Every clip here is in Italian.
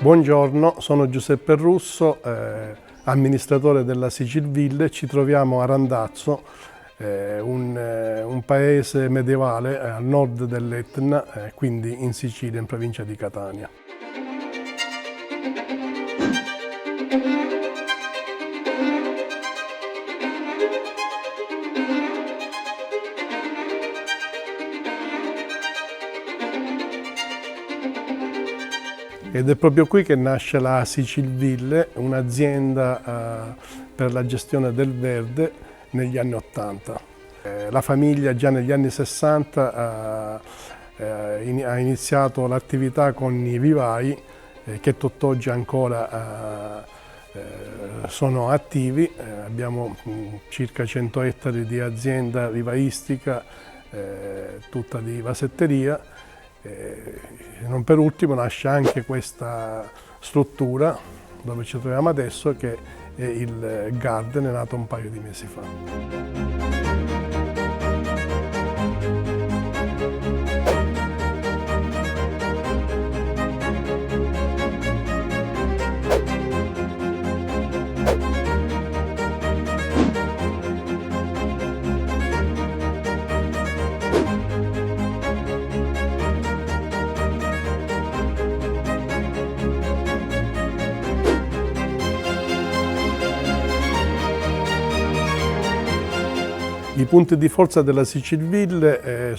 Buongiorno, sono Giuseppe Russo, amministratore della Sicilville. Ci troviamo a Randazzo, un paese medievale a nord dell'Etna, quindi in Sicilia, in provincia di Catania. Ed è proprio qui che nasce la Sicilville, un'azienda per la gestione del verde negli anni '80. La famiglia già negli anni '60 ha iniziato l'attività con i vivai che tutt'oggi ancora sono attivi. Abbiamo circa 100 ettari di azienda vivaistica, tutta di vasetteria. Non per ultimo nasce anche questa struttura dove ci troviamo adesso, che è il Garden, è nato un paio di mesi fa. I punti di forza della Sicilville è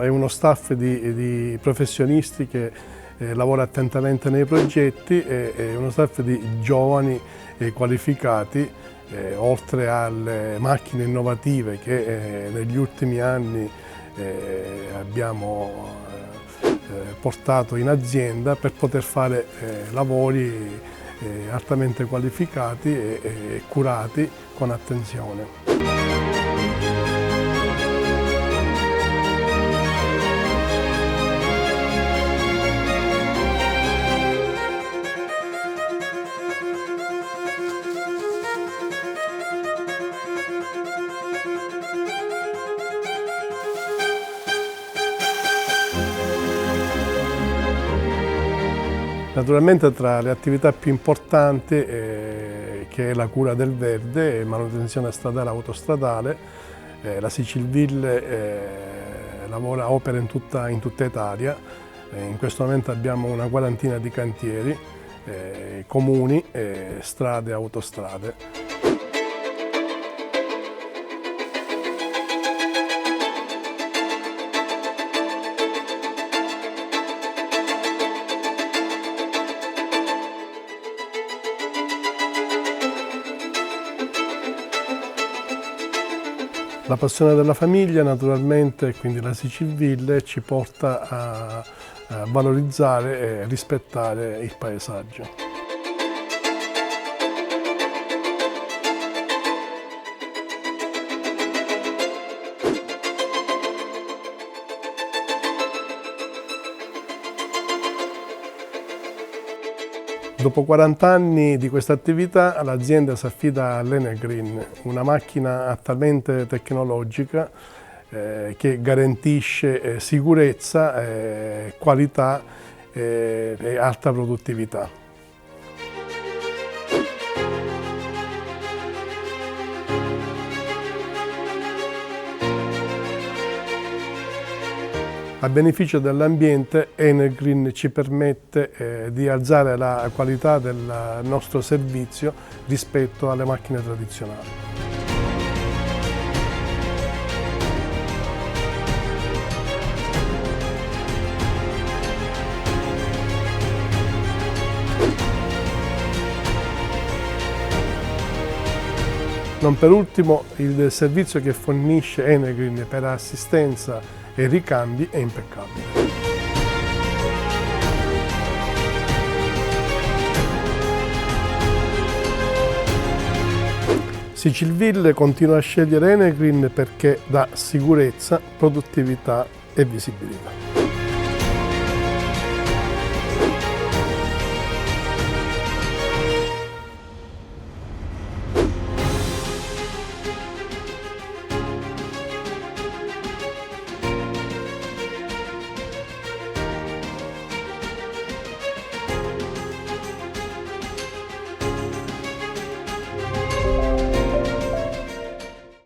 uno staff di professionisti che lavora attentamente nei progetti, è uno staff di giovani qualificati, oltre alle macchine innovative che negli ultimi anni abbiamo portato in azienda per poter fare lavori altamente qualificati e curati con attenzione. Naturalmente tra le attività più importanti, che è la cura del verde e manutenzione stradale e autostradale, la Sicilville opera in tutta Italia. In questo momento abbiamo una quarantina di cantieri, comuni, strade e autostrade. La passione della famiglia, naturalmente, quindi la Sicilville, ci porta a valorizzare e rispettare il paesaggio. Dopo 40 anni di questa attività, l'azienda si affida all'Enegreen, una macchina altamente tecnologica che garantisce sicurezza, qualità e alta produttività. A beneficio dell'ambiente, Enegreen ci permette di alzare la qualità del nostro servizio rispetto alle macchine tradizionali. Non per ultimo, il servizio che fornisce Enegreen per assistenza e ricambi è impeccabile. Sicilville continua a scegliere Enegreen perché dà sicurezza, produttività e visibilità.